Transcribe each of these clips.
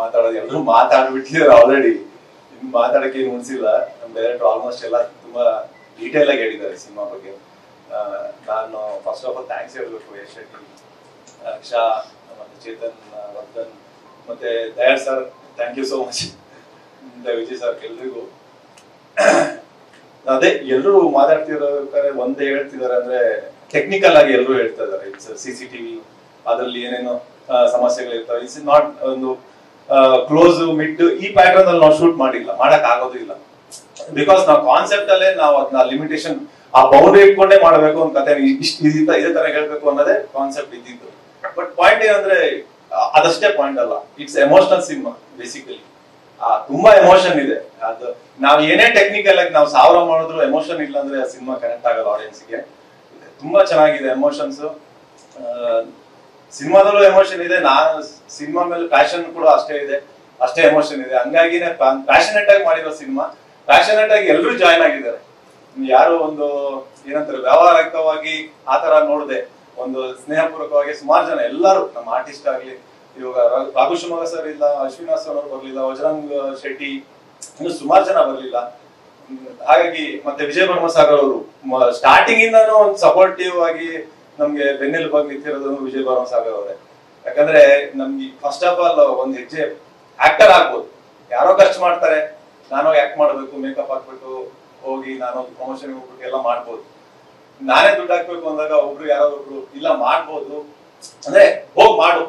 ಮಾತಾಡೋದು ಎಲ್ಲರೂ ಮಾತಾಡ್ಬಿಟ್ಟಿದ್ದಾರೆ ಆಲ್ರೆಡಿ. ಇನ್ನು ಮಾತಾಡಕ್ಕೆ ಏನು ಉಳಿಸಿಲ್ಲ. ನಮ್ಮ ಡೈರೆಕ್ಟರ್ ಆಲ್ಮೋಸ್ಟ್ ಎಲ್ಲ ತುಂಬಾ ಡೀಟೇಲ್ ಆಗಿ ಹೇಳಿದ್ದಾರೆ ಸಿನಿಮಾ ಬಗ್ಗೆ. ನಾನು ಫಸ್ಟ್ ಆಫ್ ಆಲ್ ಥ್ಯಾಂಕ್ಸ್ ಹೇಳ್ಬೇಕು ಯಶ್ ಶೆಟ್ಟಿ, ಅಕ್ಷಾ, ಮತ್ತೆ ಚೇತನ್, ವರ್ಧನ್, ಮತ್ತೆ Dayal sir, thank you so much. Vijay sir, ಎಲ್ರಿಗೂ. ಅದೇ ಎಲ್ಲರೂ ಮಾತಾಡ್ತಿರ್ಬೇಕಾದ್ರೆ ಒಂದೇ ಹೇಳ್ತಿದ್ದಾರೆ ಅಂದ್ರೆ ಟೆಕ್ನಿಕಲ್ ಆಗಿ ಎಲ್ಲರೂ ಹೇಳ್ತಾ ಇದಾರೆ. ಇಟ್ಸ್ CCTV, ಅದ್ರಲ್ಲಿ ಏನೇನೋ ಸಮಸ್ಯೆಗಳಿರ್ತವೆ. ಇಟ್ಸ್ ನಾಟ್ ಒಂದು ಕ್ಲೋಸ್ ಮಿಡ್ ಈ ಪ್ಯಾಟರ್ನ್ ಅಲ್ಲಿ ನಾವು ಶೂಟ್ ಮಾಡಿಲ್ಲ, ಮಾಡಕ್ ಆಗೋದು ಇಲ್ಲ. ಬಿಕಾಸ್ ನಾವು ಕಾನ್ಸೆಪ್ಟ್ ಅಲ್ಲೇ ನಾವು ಅದನ್ನ ಲಿಮಿಟೇಷನ್, ಆ ಬೌಂಡ್ರಿ ಇಟ್ಕೊಂಡೇ ಮಾಡ್ಬೇಕು ಒಂದು ಕತೆ, ಇದೇ ತರ ಹೇಳ್ಬೇಕು ಅನ್ನೋದೇ ಕಾನ್ಸೆಪ್ಟ್ ಇದ್ದಿದ್ದು. ಬಟ್ ಪಾಯಿಂಟ್ ಏನಂದ್ರೆ ಅದಷ್ಟೇ ಪಾಯಿಂಟ್ ಅಲ್ಲ, ಇಟ್ಸ್ ಎಮೋಷನಲ್ ಸಿನಿಮಾ ಬೇಸಿಕಲಿ. ತುಂಬಾ ಎಮೋಷನ್ ಇದೆ. ಅದು ನಾವ್ ಏನೇ ಟೆಕ್ನಿಕಲ್ ಆಗಿ ನಾವು 1000 ಮಾಡಿದ್ರು ಎಮೋಷನ್ ಇಲ್ಲ ಅಂದ್ರೆ ಆ ಸಿನಿಮಾ ಕನೆಕ್ಟ್ ಆಗಲ್ಲ ಆಡಿಯನ್ಸ್ಗೆ. ತುಂಬಾ ಚೆನ್ನಾಗಿದೆ ಎಮೋಷನ್ಸ್. ಸಿನಿಮಾದಲ್ಲೂ ಎಮೋಷನ್ ಇದೆ, ನಾನು ಸಿನಿಮಾ ಮೇಲೆ ಪ್ಯಾಷನ್ ಕೂಡ ಅಷ್ಟೇ ಇದೆ, ಅಷ್ಟೇ ಎಮೋಷನ್ ಇದೆ. ಹಂಗಾಗಿನೇ ಪ್ಯಾಷನೇಟ್ ಆಗಿ ಮಾಡಿರೋ ಸಿನಿಮಾ, ಪ್ಯಾಷನೇಟ್ ಆಗಿ ಎಲ್ಲರೂ ಜಾಯ್ನ್ ಆಗಿದ್ದಾರೆ. ಯಾರು ಒಂದು ಏನಂತಾರೆ ವ್ಯಾವಹಾರಿಕವಾಗಿ ಆತರ ನೋಡದೆ, ಒಂದು ಸ್ನೇಹಪೂರ್ವಕವಾಗಿ ಸುಮಾರು ಜನ ಎಲ್ಲರೂ, ನಮ್ಮ ಆರ್ಟಿಸ್ಟ್ ಆಗ್ಲಿ, ಇವಾಗ ರಾಘು ಶಿವಮೊಗ್ಗ ಸರ್ ಇಲ್ಲ, ಅಶ್ವಿನಾಥ್ ಸರ್ ಅವರು ಬರ್ಲಿಲ್ಲ, ವಜರಂಗ್ ಶೆಟ್ಟಿ, ಇನ್ನು ಸುಮಾರು ಜನ ಬರ್ಲಿಲ್ಲ. ಹಾಗಾಗಿ ಮತ್ತೆ ವಿಜಯ್ ವರ್ಮ ಸಾಗರ್ ಅವರು ಸ್ಟಾರ್ಟಿಂಗ್ ಇಂದಾನು ಒಂದು ಸಪೋರ್ಟಿವ್ ಆಗಿ ನಮ್ಗೆ ಬೆನ್ನೆಲುಬಾಗಿ ನಿಂತಿರೋದು ವಿಜಯ್ ವರ್ಮ ಸಾಗರ್ ಅವರೇ. ಯಾಕಂದ್ರೆ ನಮ್ಗೆ ಫಸ್ಟ್ ಆಫ್ ಆಲ್ ಒಂದ್ ಹೆಜ್ಜೆ ಆಕ್ಟರ್ ಆಗ್ಬೋದು, ಯಾರೋ ಖರ್ಚು ಮಾಡ್ತಾರೆ, ನಾನು ಆಕ್ಟ್ ಮಾಡ್ಬೇಕು, ಮೇಕಪ್ ಹಾಕ್ಬಿಟ್ಟು ಹೋಗಿ ನಾನು ಪ್ರಮೋಷನ್ ಹೋಗ್ಬಿಟ್ಟು ಎಲ್ಲ ಮಾಡ್ಬೋದು. ನಾನೇ ದುಡ್ಡು ಹಾಕ್ಬೇಕು ಅಂದಾಗ ಒಬ್ರು ಯಾರೋ ಒಬ್ರು ಇಲ್ಲ ಮಾಡ್ಬೋದು ಅಂದ್ರೆ ಹೋಗ್ ಮಾಡು,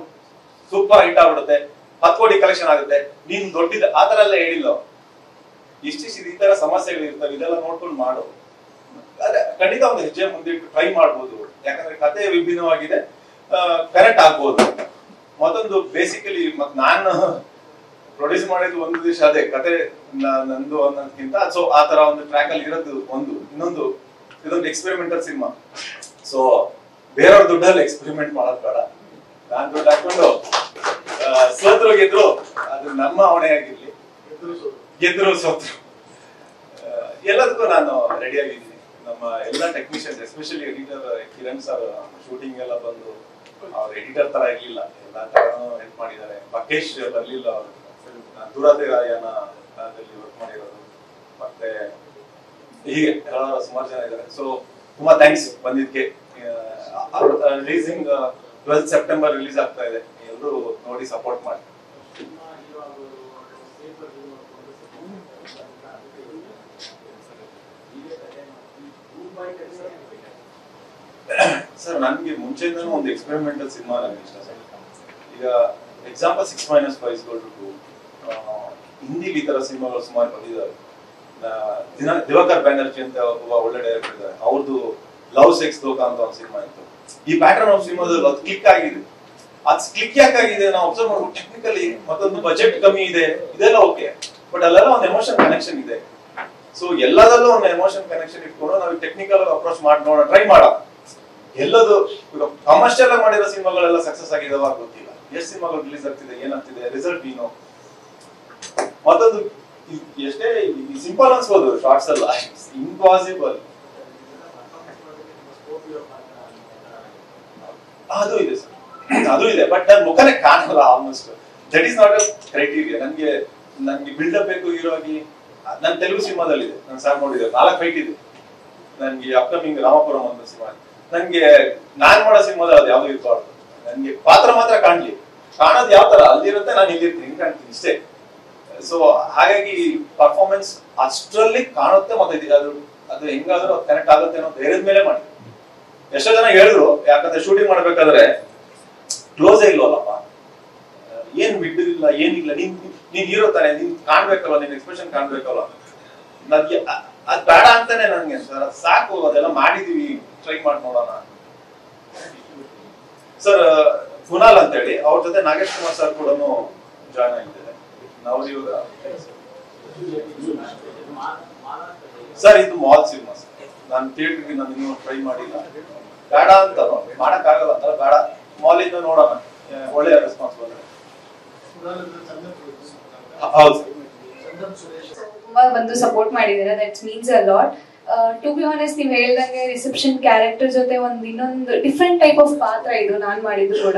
ಸೂಪರ್ ಹಿಟ್ ಆಗ್ಬಿಡುತ್ತೆ, 10 ಕೋಟಿ ಕಲೆಕ್ಷನ್ ಆಗುತ್ತೆ, ನೀನ್ ದೊಡ್ಡಿದ ಆತರ ಎಲ್ಲ ಹೇಳಿಲ್ಲ. ಇಷ್ಟಿಷ್ಟು ಈ ತರ ಸಮಸ್ಯೆಗಳು ಇರ್ತವೆ, ಇದೆಲ್ಲ ನೋಡ್ಕೊಂಡು ಮಾಡು. ಅದೇ ಖಂಡಿತ ಒಂದು ಹೆಜ್ಜೆ ಮುಂದೆ ಟ್ರೈ ಮಾಡ್ಬೋದು, ಯಾಕಂದ್ರೆ ಕತೆ ವಿಭಿನ್ನವಾಗಿದೆ, ಕರೆಕ್ಟ್ ಆಗ್ಬೋದು. ಮತ್ತೊಂದು ಬೇಸಿಕಲಿ ನಾನು ಪ್ರೊಡ್ಯೂಸ್ ಮಾಡಿದ್ದು ಒಂದು ದಿವಸ ಅದೇ ಕತೆ ನಂದು ಅನ್ನೋದಕ್ಕಿಂತ ಸೊ ಆ ತರ ಒಂದು ಟ್ರ್ಯಾಕ್ ಅಲ್ಲಿ ಇರೋದು ಒಂದು. ಇನ್ನೊಂದು ಇದೊಂದು ಎಕ್ಸ್ಪೆರಿಮೆಂಟಲ್ ಸಿನಿಮಾ. ಸೊ ಬೇರೆಯವ್ರ ದುಡ್ಡಲ್ಲಿ ಎಕ್ಸ್ಪೆರಿಮೆಂಟ್ ಮಾಡೋದ್ ಬೇಡ. ನಾನ್ ದುಡ್ಡು ಹಾಕೊಂಡು ಸೋತ್ರು ಗೆದ್ರು ಅದು ನಮ್ಮ ಹೊಣೆ ಆಗಿರ್ಲಿ, ಗೆದ್ರು ಸೋತ್ರು ಎಲ್ಲದಕ್ಕೂ ನಾನು ರೆಡಿ ಆಗಿದ್ದೀನಿ. ನಮ್ಮ ಎಲ್ಲ technicians, especially editor Kiran sir, shooting ಎಲ್ಲ ಬಂದು ಅವ್ರ ಎಡಿಟರ್ ತರ ಇರ್ಲಿಲ್ಲ, ಎಲ್ಲಾ ತರನು ಹೆಲ್ಪ್ ಮಾಡಿದ್ದಾರೆ. ಮಕೇಶ್ ಬರ್ಲಿಲ್ಲ, ಅವರು ದೂರದರ್ಶನದಲ್ಲಿ ವರ್ಕ್ ಮಾಡಿರೋದು. ಮತ್ತೆ ಹೀಗೆ ಸುಮಾರು ಜನ ಇದ್ದಾರೆ. ಸೊ ತುಂಬಾ ಥ್ಯಾಂಕ್ಸ್ ಬಂದಿದ್ಕೆ. ರಿಲೀಸಿಂಗ್ 12 ಸೆಪ್ಟೆಂಬರ್ ರಿಲೀಸ್ ಆಗ್ತಾ ಇದೆ, ಎಲ್ಲರೂ ನೋಡಿ ಸಪೋರ್ಟ್ ಮಾಡಿ. ಸರ್ ನನ್ಗೆ ಮುಂಚೆಯಿಂದನೂ ಒಂದು ಎಕ್ಸ್ಪೆರಿಮೆಂಟಲ್ ಸಿನಿಮಾ ನನಗೆ ಇಷ್ಟ ಸರ್. ಈಗ ಎಕ್ಸಾಂಪಲ್ 6-5 ಹಿಂದಿಲಿ ಈ ತರ ಸಿನಿಮಾಗಳು ಸುಮಾರು ಬಂದಿದ್ದಾರೆ. ದಿವಾಕರ್ ಬ್ಯಾನರ್ಜಿ ಅಂತ ಒಬ್ಬ ಒಳ್ಳೆ ಡೈರೆಕ್ಟರ್ ಇದ್ದಾರೆ, ಅವ್ರದ್ದು ಲವ್ ಸೆಕ್ಸ್ ದೋಖಾ ಅಂತ ಒಂದು ಸಿನಿಮಾ ಇತ್ತು. ಈ ಪ್ಯಾಟರ್ನ್ ಆಫ್ ಸಿನಿಮಾದಲ್ಲಿ ಅದು ಕ್ಲಿಕ್ ಆಗಿದೆ. ಅದು ಕ್ಲಿಕ್ ಯಾಕಾಗಿದೆ ನಾವು ಅಬ್ಸರ್ವ್ ಮಾಡ್ಬೋದು. ಟೆಕ್ನಿಕಲಿ ಮತ್ತೊಂದು ಬಜೆಟ್ ಕಮ್ಮಿ ಇದೆ, ಇದೆಲ್ಲ ಓಕೆ, ಬಟ್ ಅಲ್ಲೆಲ್ಲ ಒಂದು ಎಮೋಷನ್ ಕನೆಕ್ಷನ್ ಇದೆ. ಸೊ ಎಲ್ಲದಲ್ಲೂ ಒಂದು ಎಮೋಷನ್ ಕನೆಕ್ಷನ್ ಇಟ್ಕೊಂಡು ನಾವು ಟೆಕ್ನಿಕಲ್ ಅಪ್ರೋಚ್ ಮಾಡಿ ನೋಡೋಣ, ಟ್ರೈ ಮಾಡೋಣ. ಎಲ್ಲದು ಕಮರ್ಷಿಯಲ್ ಆಗಿ ಮಾಡಿರೋ ಸಿನಿಮಾಗಳೆಲ್ಲ ಸಕ್ಸಸ್ ಆಗಿದಾವ ಗೊತ್ತಿಲ್ಲ, ಎಷ್ಟು ಸಿನಿಮಾಗಳು ರಿಲೀಸ್ ಆಗ್ತಿದೆ, ಏನಾಗ್ತಿದೆ, ರಿಸಲ್ಟ್ ಏನು. ಮತ್ತೊಂದು ಎಷ್ಟೇ ಸಿಂಪಲ್ ಅನ್ಸ್ಬೋದು ಶಾರ್ಟ್ಸ್ ಎಲ್ಲ, ಇಂಪಾಸಿಬಲ್. ಅದು ಇದೆ ಸರ್, ಅದು ಇದೆ, ಬಟ್ ನನ್ನ ಮುಖನೇ ಕಾಣಲ್ಲ almost. That is not a criteria. ನನ್ಗೆ ಬಿಲ್ಡಪ್ ಬೇಕು ಹೀರೋ ಆಗಿ. ನನ್ ತೆಲುಗು ಸಿನಿಮಾದಲ್ಲಿ ಇದೆ, ನಾನು ಸಾರ್ ನೋಡಿದೆ, 4 ಫೈಟ್ ಇದೆ. ನನ್ಗೆ ಅಪ್ಕಮಿಂಗ್ ರಾಮಪುರಂ ಅಂತ ಸಿನಿಮಾ, ನನ್ಗೆ ನಾನ್ ಮಾಡೋ ಸಿನಿಮಾದಲ್ಲಿ ಅದು ಯಾವ್ದು ಇರ್ಬಾರ್ದು. ನನ್ಗೆ ಪಾತ್ರ ಮಾತ್ರ ಕಾಣ್ಲಿ, ಕಾಣೋದು ಯಾವ ತರ ಅಲ್ಲಿರುತ್ತೆ, ನಾನು ಇಲ್ಲಿರ್ತೀನಿ, ಹಿಂಗ್ ಕಾಣ್ತೀನಿ ಇಷ್ಟೇ. ಸೊ ಹಾಗಾಗಿ ಪರ್ಫಾರ್ಮೆನ್ಸ್ ಅಷ್ಟರಲ್ಲಿ ಕಾಣುತ್ತೆ. ಮತ್ತೆ ಅದು ಹೆಂಗಾದ್ರೂ ಕನೆಕ್ಟ್ ಆಗುತ್ತೆ ಅನ್ನೋ ಧೈರ್ಯದ ಮೇಲೆ ಮಾಡಿ. ಎಷ್ಟೋ ಜನ ಹೇಳಿದ್ರು, ಯಾಕಂದ್ರೆ ಶೂಟಿಂಗ್ ಮಾಡ್ಬೇಕಾದ್ರೆ ಕ್ಲೋಸೇ ಇಲ್ವಲ್ಲಪ್ಪ, ಏನ್ ಬಿಟ್ಟಿಲ್ಲ, ಏನಿಲ್ಲ, ನೀನ್ ಹೀರೋ ತಾನೆ, ನೀನ್ ಕಾಣ್ಬೇಕಲ್ಲ, ನಿನ್ ಎಕ್ಸ್ಪ್ರೆಷನ್ ಕಾಣ್ಬೇಕಲ್ಲ. ನನ್ಗೆ ಅದ್ ಬೇಡ ಅಂತಾನೆ ನನ್ಗೆ ಸರ್, ಸಾಕು, ಅದೆಲ್ಲ ಮಾಡಿದೀವಿ, ಟ್ರೈ ಮಾಡಿ ನೋಡೋಣ. ಸರ್ ಕುನಾಲ್ ಅಂತ ಹೇಳಿ, ಅವ್ರ ಜೊತೆ ನಾಗೇಶ್ ಕುಮಾರ್ ಸರ್ ಕೂಡ ಜಾಯ್ನ್ ಆಗಿದ್ದಾರೆ. ಸರ್ ಇದು ಮಾಲ್ ಸಿನಿಮಾ ಸರ್, ನಾನು ಥಿಯೇಟರ್ಗೆ ನಾನು ಇನ್ನೂ ಟ್ರೈ ಮಾಡಿಲ್ಲ. ಬೇಡ ಅಂತ ಮಾಡಕ್ ಆಗಲ್ಲ ಅಂತ ಬೇಡ, ಮಾಲ್ ಇಂದ ನೋಡೋಣ, ಒಳ್ಳೆಯ ರೆಸ್ಪಾನ್ಸ್ ಬಂದ್ರೆ. ಹೌದು ತುಂಬಾ ಬಂದು ಸಪೋರ್ಟ್ ಮಾಡಿದ್ದೀರಾ, that means a lot. To be honest, ನೀವು ಹೇಳ್ದಂಗೆ ರಿಸೆಪ್ಷನ್ ಕ್ಯಾರೆಕ್ಟರ್ ಜೊತೆ ಇನ್ನೊಂದು ಡಿಫ್ರೆಂಟ್ ಟೈಪ್ ಆಫ್ ಪಾತ್ರ ಇದು ನಾನ್ ಮಾಡಿದ್ದು ಕೂಡ.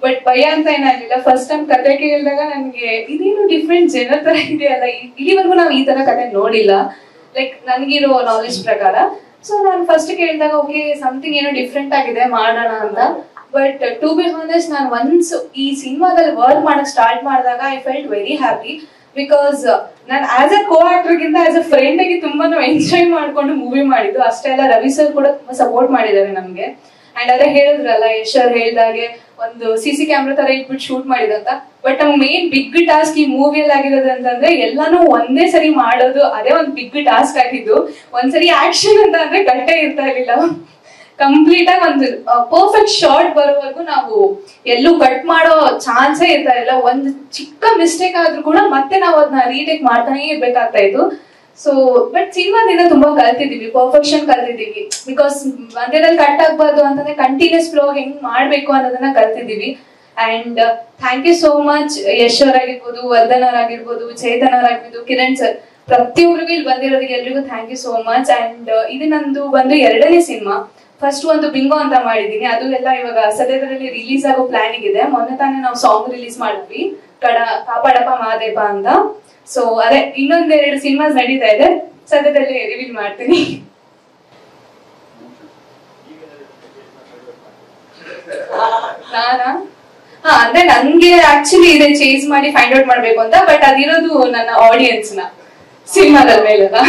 ಬಟ್ ಭಯ ಅಂತ ಏನಾಗ್ಲಿಲ್ಲ. ಫಸ್ಟ್ ಟೈಮ್ ಕತೆ ಕೇಳಿದಾಗ ನನ್ಗೆ ಇದೇನು ಡಿಫ್ರೆಂಟ್ ಜನರ ತರ ಇದೆಯಲ್ಲ, ಇಲ್ಲಿವರೆಗೂ ನಾವು ಈ ತರ ಕತೆ ನೋಡಿಲ್ಲ ಲೈಕ್ ನನ್ಗಿರೋ ನಾಲೆಜ್ ಪ್ರಕಾರ. ಸೊ ನಾನು ಫಸ್ಟ್ ಕೇಳಿದಾಗ ಓಕೆ ಸಮಥಿಂಗ್ ಏನೋ ಡಿಫ್ರೆಂಟ್ ಆಗಿದೆ ಮಾಡೋಣ ಅಂತ. ಬಟ್ ಟು ಬಿ ಹಾನೆಸ್ಟ್ ನಾನು ಒನ್ಸ್ ಈ ಸಿನಿಮಾದಲ್ಲಿ ವರ್ಕ್ ಮಾಡಕ್ ಸ್ಟಾರ್ಟ್ ಮಾಡಿದಾಗ I felt very happy. Because ನಾನು ಆಸ್ ಅ ಕೋ ಆಕ್ಟರ್ ಗಿಂತ ಆಸ್ ಅ ಫ್ರೆಂಡ್ ಆಗಿ ತುಂಬಾ ಎಂಜಾಯ್ ಮಾಡ್ಕೊಂಡು ಮೂವಿ ಮಾಡಿದ್ದು. ಅಷ್ಟೇ ಅಲ್ಲ, ರವಿ ಸರ್ ಕೂಡ ತುಂಬಾ ಸಪೋರ್ಟ್ ಮಾಡಿದ್ದಾರೆ ನಮ್ಗೆ. ಅಂಡ್ ಅದೇ ಹೇಳಿದ್ರಲ್ಲ, ಯಶ್ ಅವ್ರು ಹೇಳ್ದಾಗೆ ಒಂದು CC ಕ್ಯಾಮ್ರಾ ತರ ಇಟ್ಬಿಟ್ಟು ಶೂಟ್ ಮಾಡಿದಂತ. ಬಟ್ ನಮ್ಗೆ ಮೇನ್ ಬಿಗ್ ಟಾಸ್ಕ್ ಈ ಮೂವಿಯಲ್ಲಿ ಆಗಿರೋದು ಅಂತಂದ್ರೆ ಎಲ್ಲಾನು ಒಂದೇ ಸರಿ ಮಾಡೋದು, ಅದೇ ಒಂದು ಬಿಗ್ ಟಾಸ್ಕ್ ಆಗಿದ್ದು. ಒಂದ್ಸರಿ ಆಕ್ಷನ್ ಅಂತ ಅಂದ್ರೆ ಗಟ್ಟೆ ಇರ್ತಾ ಇರ್ಲಿಲ್ಲ. ಕಂಪ್ಲೀಟ್ ಆಗಿ ಒಂದು ಪರ್ಫೆಕ್ಟ್ ಶಾರ್ಟ್ ಬರೋವರೆಗೂ ನಾವು ಎಲ್ಲೂ ಕಟ್ ಮಾಡೋ ಚಾನ್ಸೇ ಇರ್ತಾ ಇಲ್ಲ. ಒಂದು ಚಿಕ್ಕ ಮಿಸ್ಟೇಕ್ ಆದ್ರೂ ಕೂಡ ಮತ್ತೆ ನಾವು ಅದನ್ನ ರೀಟೇಕ್ ಮಾಡ್ತಾನೆ ಇರ್ಬೇಕಾಗ್ತಾ ಇತ್ತು. ಸೊ ಬಟ್ ಸಿನಿಮಾದಿಂದ ತುಂಬಾ ಕಲ್ತಿದೀವಿ, ಪರ್ಫೆಕ್ಷನ್ ಕಲ್ತಿದೀವಿ. ಬಿಕಾಸ್ ಮಧ್ಯದಲ್ಲಿ ಕಟ್ ಆಗ್ಬಾರ್ದು ಅಂತಂದ್ರೆ ಕಂಟಿನ್ಯೂಸ್ ಫ್ಲೋ ಹೆಂಗ್ ಮಾಡ್ಬೇಕು ಅನ್ನೋದನ್ನ ಕಲ್ತಿದೀವಿ. And thank you so much Yash ಅವರಾಗಿರ್ಬೋದು, ವರ್ಧನ್ ಅವರಾಗಿರ್ಬೋದು, ಚೇತನ್ ಅವರಾಗಿರ್ಬೋದು, ಕಿರಣ್ ಸರ್, ಪ್ರತಿಯೊಬ್ಬರಿಗೂ ಇಲ್ಲಿ ಬಂದಿರೋರಿಗೆ ಎಲ್ರಿಗೂ thank you so much. And ಇದು ನಂದು ಬಂದು 2ನೇ ಸಿನಿಮಾ. ಫಸ್ಟ್ ಒಂದು ಬಿಂಗೋ ಅಂತ ಮಾಡಿದೀನಿ, ಅದು ಎಲ್ಲ ಇವಾಗ ಸದ್ಯದಲ್ಲಿ ರಿಲೀಸ್ ಆಗೋ ಪ್ಲಾನಿಂಗ್ ಇದೆ. ಮೊನ್ನೆ ತಾನೇ ನಾವು ಸಾಂಗ್ ರಿಲೀಸ್ ಮಾಡಿದ್ವಿ, ಕಾಪಾಡಪ್ಪ ಮಾದೇಪ ಅಂತ. ಸೊ ಅದೇ ಇನ್ನೊಂದೆರಡು ಸಿನಿಮಾಸ್ ನಡೀತಾ ಇದೆ, ಸದ್ಯದಲ್ಲಿ ರಿವೀಲ್ ಮಾಡ್ತೀನಿ. ನಾನಾ ಅಂದ್ರೆ ನನ್ಗೆ ಆಕ್ಚುಲಿ ಇದೆ ಚೇಸ್ ಮಾಡಿ ಫೈಂಡ್ ಔಟ್ ಮಾಡ್ಬೇಕು ಅಂತ. ಬಟ್ ಅದಿರೋದು ನನ್ನ ಆಡಿಯನ್ಸ್ ನ ಸಿನಿಮಾದ ಮೇಲೆಲ್ಲ.